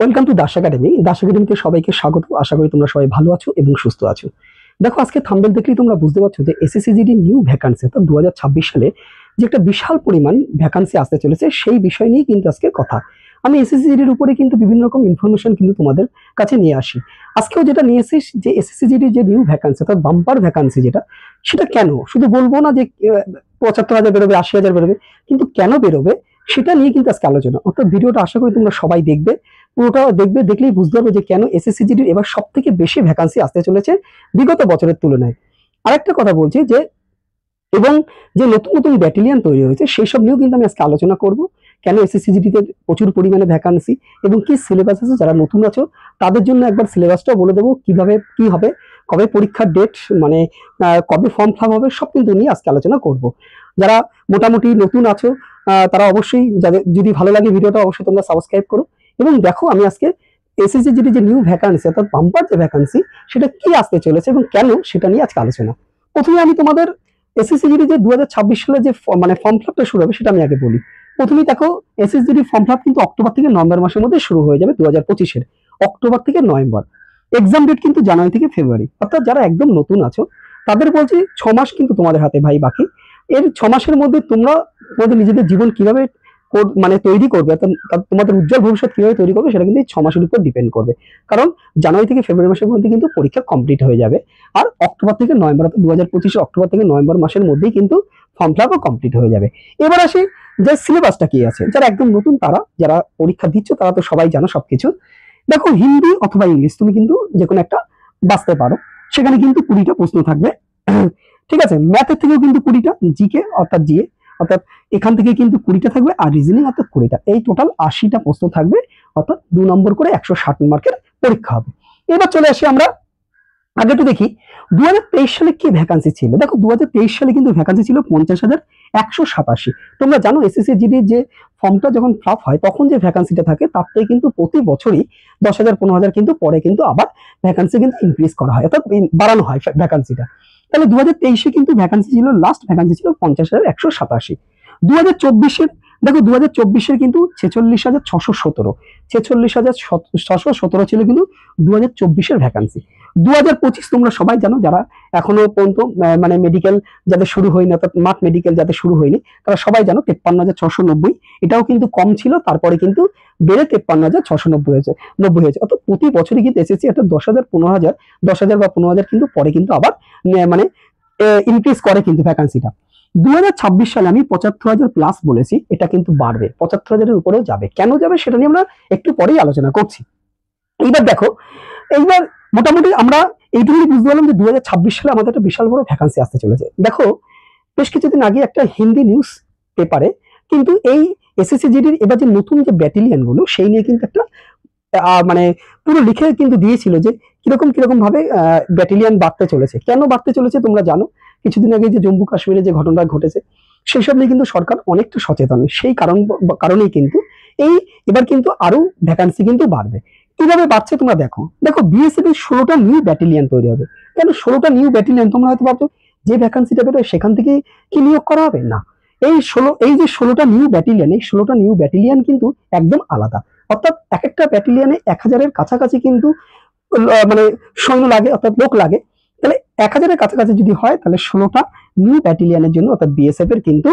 Welcome to Das academy. Das একাডেমিতে সবাইকে স্বাগত। আশা করি তোমরা সবাই ভালো আছো এবং সুস্থ আছো। দেখো, আজকে থাম্বনেল দেখলেই তোমরা বুঝতে পারছো যে এসএসসি নিউ ভ্যাকান্সি অর্থাৎ 2026 সালে যে একটা বিশাল পরিমাণ ভ্যাকান্সি আসতে চলেছে সেই বিষয় নিয়ে কিন্তু আজকে কথা। আমি এসএসসি উপরে কিন্তু বিভিন্ন রকম ইনফরমেশন কিন্তু তোমাদের কাছে নিয়ে আসি। আজকেও যেটা নিয়ে এসেছি যে এসএসসি যে নিউ ভ্যাকান্সি অর্থাৎ বাম্পার ভ্যাকান্সি যেটা, সেটা কেন শুধু বলবো না যে 75,000 বেরোবে, 80,000 বেরোবে, কিন্তু কেন বেরোবে সেটা নিয়ে কিন্তু আজকে আলোচনা। অর্থাৎ ভিডিওটা আশা করি তোমরা সবাই দেখবে, পুরোটা দেখবে। দেখলেই বুঝতে পারবে যে কেন এসএসসি এবার সব থেকে বেশি ভ্যাকান্সি আসতে চলেছে বিগত বছরের তুলনায়। আরেকটা কথা বলছি যে এবং যে নতুন নতুন ব্যাটালিয়ন তৈরি হয়েছে সেই সব নিয়েও কিন্তু আমি আজকে আলোচনা করব। কেন এসএসসি প্রচুর পরিমাণে ভ্যাকান্সি এবং কি সিলেবাস আছে, যারা নতুন আছো তাদের জন্য একবার সিলেবাসটাও বলে দেবো, কিভাবে কি হবে, কবে পরীক্ষার ডেট, মানে কবে ফর্ম ফিল হবে, সব কিন্তু নিয়ে আজকে আলোচনা করব। যারা মোটামুটি নতুন আছো তারা অবশ্যই, যাদের যদি ভালো লাগে ভিডিওটা অবশ্যই তোমরা সাবস্ক্রাইব করো এবং দেখো আমি আজকে এসএসসি যে নিউ ভ্যাকান্সি অর্থাৎ বাম্পার যে ভ্যাকান্সি সেটা কি আসতে চলেছে এবং কেন সেটা নিয়ে আজকে আলোচনা। প্রথমে আমি তোমাদের এসএসসি যে 2026 সালে যে মানে ফর্ম ফিল আপটা শুরু হবে সেটা আমি আগে বলি। প্রথমেই দেখো, এসএসসি ফর্ম ফিল আপ কিন্তু অক্টোবর থেকে নভেম্বর মাসের মধ্যে শুরু হয়ে যাবে 2025-এর অক্টোবর থেকে নভেম্বর। এক্সাম ডেট কিন্তু জানুয়ারি থেকে ফেব্রুয়ারি। অর্থাৎ যারা একদম নতুন আছো তাদের বলছি 6 মাস কিন্তু তোমাদের হাতে ভাই বাকি। এর 6 মাসের মধ্যে তোমরা তোমাদের নিজেদের জীবন কিভাবে মানে তৈরি করবে, তোমাদের উজ্জ্বল ভবিষ্যৎ কিভাবে তৈরি করবে সেটা কিন্তু এই 6 মাসের উপর ডিপেন্ড করবে। কারণ জানুয়ারি থেকে ফেব্রুয়ারি মাসের মধ্যে কিন্তু পরীক্ষা কমপ্লিট হয়ে যাবে, আর অক্টোবর থেকে নভেম্বর অর্থাৎ 2025 অক্টোবর থেকে নভেম্বর মাসের মধ্যেই কিন্তু ফর্ম ফিল আপও কমপ্লিট হয়ে যাবে। এবার আসি যে সিলেবাসটা কি আছে। যারা একদম নতুন, তারা যারা পরীক্ষা দিচ্ছ তারা তো সবাই জানো সবকিছু। দেখো, হিন্দি অথবা ইংলিশ তুমি কিন্তু যে কোনো একটা বাঁচতে পারো, সেখানে কিন্তু 20টা প্রশ্ন থাকবে। ঠিক আছে, ম্যাথের থেকেও কিন্তু 20টা, জিকে অর্থাৎ জিএ অর্থাৎ এখান থেকে কিন্তু 20টা থাকবে, আর রিজনিং অর্থাৎ 20টা, এই টোটাল 80টা প্রশ্ন থাকবে। অর্থাৎ 2 নম্বর করে 160 মার্কের পরীক্ষা হবে। এবার চলে আসি আমরা আগে একটু দেখি 2023 সালে কি ভ্যাকান্সি ছিল। দেখো, 2023 সালে কিন্তু ভ্যাকান্সি ছিল 50,187। তোমরা জানো এসএসসি যে ফর্মটা যখন ফ্লাপ হয় তখন যে ভ্যাকান্সিটা থাকে তার থেকে কিন্তু প্রতি বছরই 10,000 15,000 কিন্তু পরে কিন্তু আবার ভ্যাকান্সি কিন্তু ইনক্রিজ করা হয়, অর্থাৎ বাড়ানো হয় ভ্যাকান্সিটা। তাহলে 2023-এ কিন্তু ভ্যাকান্সি ছিল, লাস্ট ভ্যাকান্সি ছিল 50,187। 2024-এর দেখো, 2024-এর কিন্তু 46,617, 46,617 ছিল কিন্তু 2024-এর ভ্যাকান্সি। 2025 তোমরা সবাই জানো, যারা এখনো পর্যন্ত মানে মেডিকেল যাদের শুরু হয়নি অর্থাৎ মাঠ মেডিকেল যাদের শুরু হয়নি তারা সবাই জানো 53,690। এটাও কিন্তু কম ছিল, তারপরে কিন্তু বেড়ে 53,690 হয়েছে, 90 হয়েছে। অর্থাৎ প্রতি বছরই কিন্তু এসএসসি একটা 10,000 15,000, 10,000 বা 15,000 কিন্তু পরে কিন্তু আবার মানে ইনক্রিজ করে কিন্তু ভ্যাকান্সিটা। 2026 সালে আমি 75,000 প্লাস বলেছি, এটা কিন্তু বাড়বে, 75,000-এর উপরেও যাবে। কেন যাবে সেটা নিয়ে আমরা একটু পরেই আলোচনা করছি। এইবার দেখো, এইবার মোটামুটি আমরা এইটুকুই বুঝতে পারলাম যে 2026 সালে আমাদের একটা বিশাল বড় ভ্যাকান্সি আসতে চলেছে। দেখো, বেশ কিছুদিন আগে একটা হিন্দি নিউজ পেপারে কিন্তু এই এসএসসি এবার যে নতুন যে ব্যাটালিয়ন গুলো সেই নিয়ে কিন্তু একটা মানে পুরো লিখে কিন্তু দিয়েছিল যে কিরকম কিরকম ভাবে ব্যাটালিয়ন বাড়তে চলেছে। কেন বাড়তে চলেছে তোমরা জানো, কিছুদিন আগে যে জম্মু কাশ্মীরে যে ঘটনাটা ঘটেছে সেসব নিয়ে কিন্তু সরকার অনেকটা সচেতন। সেই কারণেই কিন্তু এই এবার কিন্তু আরো ভ্যাকান্সি কিন্তু বাড়বে। কিভাবে বাড়ছে তোমরা দেখো। দেখো, বিএসএফ এর 16টা নিউ ব্যাটালিয়ন তৈরি হবে। কেন 16টা নিউ ব্যাটালিয়ন? তোমরা হয়তো ভাবছো যে ভ্যাকান্সিটা বেরোয় সেখান থেকে কি নিয়োগ করা হবে? না, এই যে 16টা নিউ ব্যাটালিয়ন, এই 16টা নিউ ব্যাটালিয়ন কিন্তু একদম আলাদা। অর্থাৎ এক একটা ব্যাটালিয়নে 1,000-এর কাছাকাছি কিন্তু মানে সৈন্য লাগে অর্থাৎ লোক লাগে। তাহলে 1,000-এর কাছাকাছি যদি হয় তাহলে 16টা নিউ ব্যাটালিয়নের জন্য অর্থাৎ বিএসএফ এর কিন্তু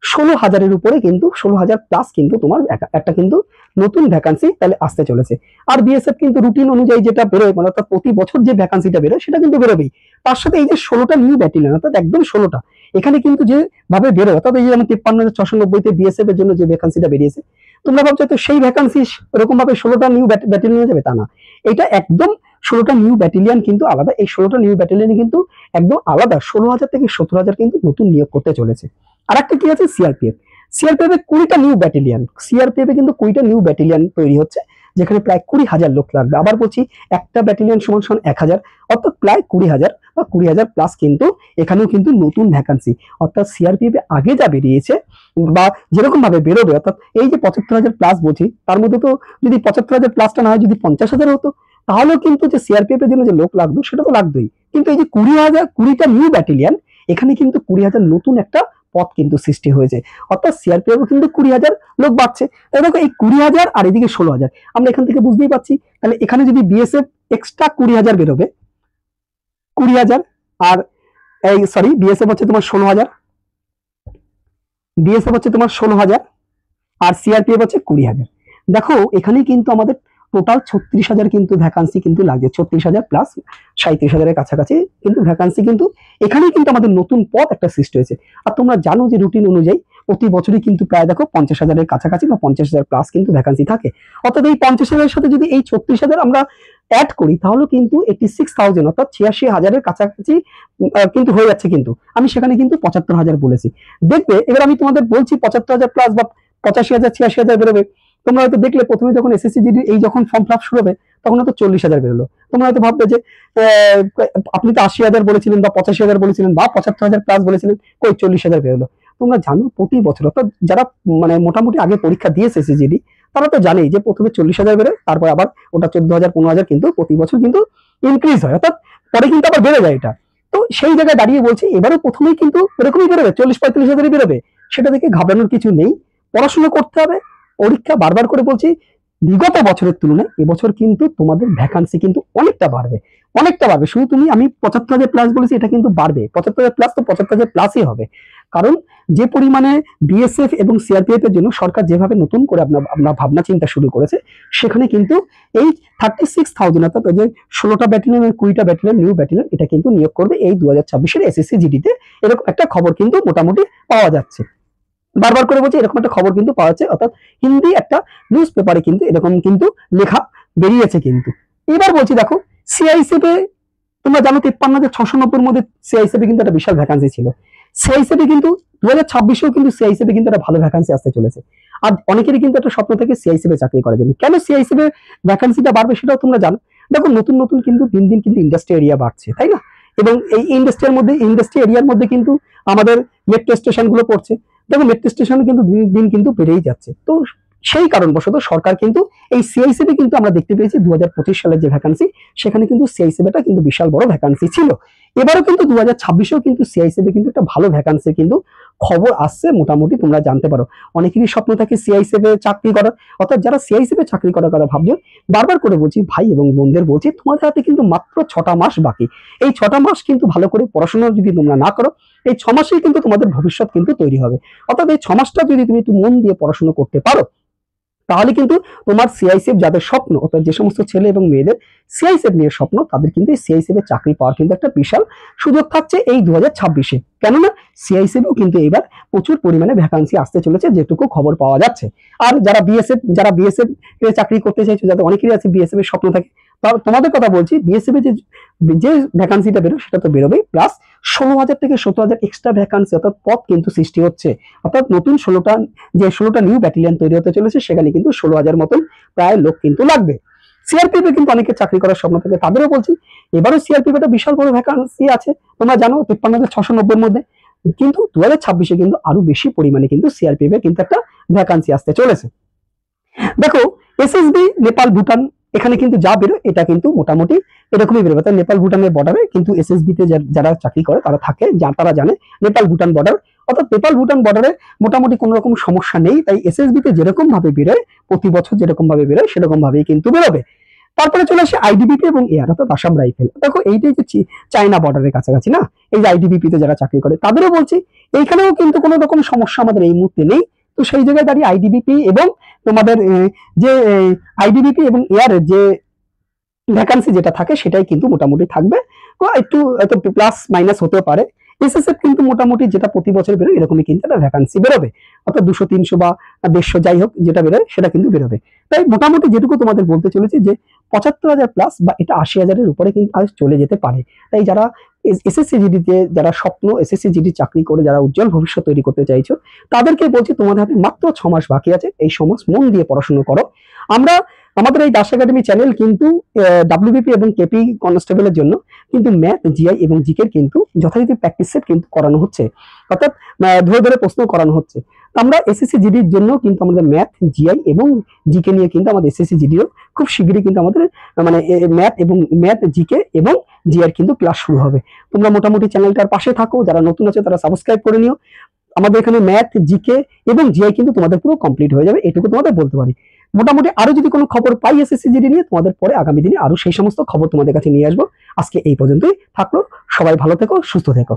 16,000-এর উপরে কিন্তু 16,000 প্লাস কিন্তু তোমার একটা কিন্তু নতুন ভ্যাকান্সি তাহলে আসতে চলেছে। আর বিএসএফ কিন্তু রুটিন অনুযায়ী যেটা বেরোয়, মানে অর্থাৎ প্রতি বছর যে ভ্যাকান্সিটা বেরোয় সেটা কিন্তু বেরোবেই। তার সাথে এই যে 16টা নিউ ব্যাটালিয়ন অর্থাৎ একদম 16টা, এখানে কিন্তু যে ভাবে বেরোয় অর্থাৎ এই যে যেমন 53,690-তে বিএসএফ এর জন্য যে ভ্যাকান্সিটা বেরিয়েছে, তোমরা ভাবছো তো সেই ভ্যাকান্সি এরকম ভাবে 16টা নিউ ব্যাটালিয়ন যাবে, তা না। এটা একদম 16টা নিউ ব্যাটালিয়ন কিন্তু আলাদা। এই 16টা নিউ ব্যাটালিয়নে কিন্তু একদম আলাদা 16,000 থেকে 17,000 কিন্তু নতুন নিয়োগ করতে চলেছে। আর একটা কি আছে, সিআরপিএফ। সিআরপিএফ এ 20টা নিউ ব্যাটালিয়ন, সিআরপিএফ এ কিন্তু 20টা নিউ ব্যাটালিয়ন তৈরি হচ্ছে, যেখানে প্রায় 20,000 লোক লাগবে। আবার বলছি, একটা ব্যাটালিয়ন সমান সমান 1,000, অর্থাৎ প্রায় 20,000 বা 20,000 প্লাস কিন্তু এখানেও কিন্তু নতুন ভ্যাকান্সি। অর্থাৎ সিআরপিএফ এ আগে যা বেরিয়েছে বা যেরকম ভাবে বেরোবে, অর্থাৎ এই যে 75,000 প্লাস বলছি, তার মধ্যে তো যদি 75,000 প্লাসটা না হয় যদি 50,000 হতো, তাহলেও কিন্তু যে সিআরপিএফ এর জন্য যে লোক লাগতো সেটা তো লাগতোই। কিন্তু এই যে 20,000, 20টা নিউ ব্যাটালিয়ন, এখানে কিন্তু 20,000 নতুন একটা পদ কিন্তু সৃষ্টি হয়েছে, অর্থাৎ সিআরপিএফ কিন্তু 20,000 লোক বাড়ছে। তাই দেখো এই 20,000 আর এদিকে 16,000, আমরা এখান থেকে বুঝতেই পারছি। তাহলে এখানে যদি বিএসএফ এক্সট্রা 20,000 বেরোবে, 20,000, আর এই সরি বিএসএফ হচ্ছে তোমার 16,000, বিএসএফ হচ্ছে তোমার 16,000 আর সিআরপিএফ হচ্ছে 20,000। দেখো এখানে কিন্তু আমাদের টোটাল 36,000 কিন্তু ভ্যাকান্সি কিন্তু লাগছে, 36,000 প্লাস 37,000-এর কাছাকাছি কিন্তু ভ্যাকান্সি কিন্তু এখানেই কিন্তু আমাদের নতুন পদ একটা সৃষ্টি হয়েছে। আর তোমরা জানো যে রুটিন অনুযায়ী প্রতি বছরই কিন্তু প্রায় দেখো 50,000-এর কাছাকাছি বা 50,000 প্লাস কিন্তু ভ্যাকান্সি থাকে। অর্থাৎ এই 50,000-এর সাথে যদি এই 36,000 আমরা অ্যাড করি তাহলে কিন্তু 86,000 অর্থাৎ 86,000-এর কাছাকাছি কিন্তু হয়ে যাচ্ছে। কিন্তু আমি সেখানে কিন্তু 75,000 বলেছি। দেখবে এবার আমি তোমাদের বলছি 75,000 প্লাস বা 85,000 86,000 বেরোবে। তোমরা হয়তো দেখলে প্রথমে যখন এসএসসি জিডি এই যখন ফর্ম ফিল আপ শুরু হবে তখন হয়তো 40,000 বেরোলো। তোমরা হয়তো ভাববে যে আপনি তো 80,000 বলেছিলেন বা 85,000 বলেছিলেন বা 75,000 প্লাস বলেছিলেন, কই 40,000 বেরোলো। তোমরা জানো প্রতি বছর অর্থাৎ যারা মানে মোটামুটি আগে পরীক্ষা দিয়েছে এসএসসি জিডি তারা তো জানেই যে প্রথমে 40,000 বেরোয়, তারপর আবার ওটা 14,000 15,000 কিন্তু প্রতি বছর কিন্তু ইনক্রিজ হয়, অর্থাৎ পরে কিন্তু আবার বেড়ে যায় এটা। তো সেই জায়গায় দাঁড়িয়ে বলছি এবারও প্রথমেই কিন্তু এরকমই বেরোবে, 40-45,000 বেরোবে। সেটা দেখে ঘাবড়ানোর কিছু নেই, পড়াশোনা করতে হবে। পরীক্ষা বারবার করে বলছি বিগত বছরের তুলনায় এবছর কিন্তু তোমাদের ভ্যাকান্সি কিন্তু অনেকটা বাড়বে, অনেকটা বাড়বে। শুধু তুমি আমি 75,000 প্লাস বলেছি, এটা কিন্তু বাড়বে। 75,000 প্লাস তো 75,000 প্লাসই হবে, কারণ যে পরিমাণে বিএসএফ এবং সিআরপিএফ এর জন্য সরকার যেভাবে নতুন করে আপনার ভাবনা চিন্তা শুরু করেছে, সেখানে কিন্তু এই 36,000 অর্থাৎ যে 16টা ব্যাটালিয়ন এবং 20টা ব্যাটালিয়ন নিউ ব্যাটালিয়ন এটা কিন্তু নিয়োগ করবে এই 2026-এর এসএসসি জিডিতে। এরকম একটা খবর কিন্তু মোটামুটি পাওয়া যাচ্ছে। বারবার করে বলছি এরকম একটা খবর কিন্তু পাওয়া যাচ্ছে, অর্থাৎ হিন্দি একটা নিউজ পেপারে কিন্তু এরকম কিন্তু লেখা বেরিয়েছে। কিন্তু এবার বলছি দেখো সিআইএসএফ এ তোমরা জানো 53,690-এর মধ্যে সিআইএসএফ কিন্তু একটা বিশাল ভ্যাকান্সি ছিল। সিআইএসএফ কিন্তু 2026-এও কিন্তু সিআইএসএফ কিন্তু একটা ভালো ভ্যাকান্সি আসতে চলেছে। আর অনেকেরই কিন্তু একটা স্বপ্ন থেকে সিআইএসএফ এ চাকরি করার জন্য। কেন সিআইএসএফ এর ভ্যাকান্সিটা বাড়বে সেটাও তোমরা জানো। দেখো নতুন নতুন কিন্তু দিন দিন কিন্তু ইন্ডাস্ট্রি এরিয়া বাড়ছে, তাই না? এবং এই ইন্ডাস্ট্রি এরিয়ার মধ্যে কিন্তু আমাদের মেট্রো স্টেশন গুলো পড়ছে। দেখো মেট্রো স্টেশন কিন্তু দিন দিন কিন্তু বেড়েই যাচ্ছে। তো সেই কারণবশত সরকার কিন্তু এই সিআইএসএফ কিন্তু আমরা দেখতে পেয়েছি 2025 সালের যে ভ্যাকান্সি সেখানে কিন্তু সিআইএসএফটা কিন্তু বিশাল বড় ভ্যাকান্সি ছিল। এবারও কিন্তু 2026-এও কিন্তু সিআইএসএফ কিন্তু একটা ভালো ভ্যাকান্সি কিন্তু খবর আসছে মোটামুটি তোমরা জানতে পারো। অনেকেরই স্বপ্ন থাকে সিআইএসএফ এ চাকরি করার, অর্থাৎ যারা সিআইএসএফ এ চাকরি করার কথা ভাবছো বারবার করে বলছি ভাই এবং বোনদের বলছি তোমাদের হাতে কিন্তু মাত্র 6টা মাস বাকি। এই 6টা মাস কিন্তু ভালো করে পড়াশোনা যদি তোমরা না করো, এই 6 মাসেই কিন্তু তোমাদের ভবিষ্যৎ কিন্তু তৈরি হবে। অর্থাৎ এই 6 মাসটা যদি তুমি একটু মন দিয়ে পড়াশোনা করতে পারো তাহলে কিন্তু তোমার সিআইএসএফ যাদের স্বপ্ন, অর্থাৎ যে সমস্ত ছেলে এবং মেয়েদের সিআইএসএফ নিয়ে স্বপ্ন তাদের কিন্তু সিআইএসএফ এর চাকরি পাওয়ার কিন্তু একটা বিশাল সুযোগ থাকছে এই 2026-এ। কেননা সিআইএসএফও কিন্তু এবার প্রচুর পরিমাণে ভ্যাকান্সি আসতে চলেছে যেটুকু খবর পাওয়া যাচ্ছে। আর যারা বিএসএফ এর চাকরি করতে চাইছো, যাদের অনেকেরই আছে বিএসএফ এর স্বপ্ন থাকে, তোমাদের কথা বলছি বিএসএফ এর যে ভ্যাকান্সিটা বেরো সেটা তো বেরোবেই, প্লাস 16,000 থেকে 17,000 এক্সট্রা ভ্যাকান্সি অর্থাৎ পদ কিন্তু সৃষ্টি হচ্ছে। অর্থাৎ নতুন 16টা নিউ ব্যাটালিয়ন তৈরি হতে চলেছে, সেখানে কিন্তু 16,000 মতন প্রায় লোক কিন্তু লাগবে। সিআরপিএফ এ কিন্তু অনেকে চাকরি করার স্বপ্ন থাকে, তাদেরও বলছি এবারও সিআরপিএফ একটা বিশাল বড় ভ্যাকান্সি আছে। তোমরা জানো 53,690-এর মধ্যে, কিন্তু 2026-এ কিন্তু আরো বেশি পরিমাণে কিন্তু সিআরপিএফ এ কিন্তু একটা ভ্যাকান্সি আসতে চলেছে। দেখো এসএসবি নেপাল ভুটান এখানে কিন্তু যা বেরোয় এটা কিন্তু মোটামুটি এরকমই বেরোবে। তাই নেপাল ভুটানের বর্ডারে কিন্তু এসএসবি তে যারা চাকরি করে তারা থাকে, তারা জানে নেপাল ভুটান বর্ডার, অর্থাৎ নেপাল ভুটান বর্ডারে মোটামুটি কোনো রকম সমস্যা নেই। তাই এসএসবি তে যেরকম ভাবে বেরোয় প্রতি বছর যেরকম ভাবে বেরোয় সেরকম ভাবেই কিন্তু বেরোবে। তারপরে চলে আসে আইডিবিপি এবং এয়ার অর্থাৎ আসাম রাইফেল। দেখো এইটাই যে চায়না বর্ডারের কাছাকাছি না, এই যে আইডিবিপি তে যারা চাকরি করে তাদেরও বলছি এইখানেও কিন্তু কোনো রকম সমস্যা আমাদের এই মুহূর্তে নেই। তো সেই জায়গায় দাঁড়িয়ে আইডিবিপি এবং তোমাদের যে আইডিবিপি এবং এয়ারের যে ভ্যাকান্সি যেটা থাকে সেটাই কিন্তু মোটামুটি থাকবে, একটু প্লাস মাইনাস হতে পারে। এসএসএফ কিন্তু মোটামুটি যেটা প্রতি বছর বেরোয় এরকমই কিন্তু একটা ভ্যাকান্সি বেরোবে, অর্থাৎ 200-300 বা 150 যাই হোক যেটা বেরোয় সেটা কিন্তু বেরোবে। তাই মোটামুটি যেটুকু তোমাদের বলতে চলেছি যে 75,000 প্লাস বা এটা 80,000-এর উপরে কিন্তু আজ চলে যেতে পারে। তাই যারা এসএসসি জিডিতে যারা স্বপ্ন এসএসসি জিডি চাকরি করে যারা উজ্জ্বল ভবিষ্যৎ তৈরি করতে চাইছো তাদেরকে বলছি তোমাদের হাতে মাত্র 6 মাস বাকি আছে, এই সময় মন দিয়ে পড়াশোনা করো। আমাদের এই দাস একাডেমি চ্যানেল কিন্তু ডাব্লিউবিপি এবং কেপি কনস্টেবলের জন্য কিন্তু ম্যাথ জিআই এবং জিকে কিন্তু যথারীতি প্র্যাকটিস সেট কিন্তু করানো হচ্ছে, অর্থাৎ ধরে ধরে প্রশ্ন করানো হচ্ছে। আমরা এসএসসি জিডির জন্য কিন্তু আমাদের ম্যাথ জিআই এবং জিকে নিয়ে কিন্তু আমাদের এসএসসি জিডিও খুব শীঘ্রই কিন্তু আমাদের মানে ম্যাথ জিকে এবং জিআর কিন্তু ক্লাস শুরু হবে। তোমরা মোটামুটি চ্যানেলটার পাশে থাকো, যারা নতুন আছে তারা সাবস্ক্রাইব করে নিও। আমাদের এখানে ম্যাথ, জিকে এবং জিআই কিন্তু তোমাদের পুরো কমপ্লিট হয়ে যাবে, এটুকু তোমাদের বলতে পারি। মোটামুটি আরো যদি কোনো খবর পাই এসএসসি জিডি নিয়ে, তোমাদের পরে আগামী দিনে আরো সেই সমস্ত খবর তোমাদের কাছে নিয়ে আসবো। আজকে এই পর্যন্তই থাকলো। সবাই ভালো থেকো, সুস্থ থেকো।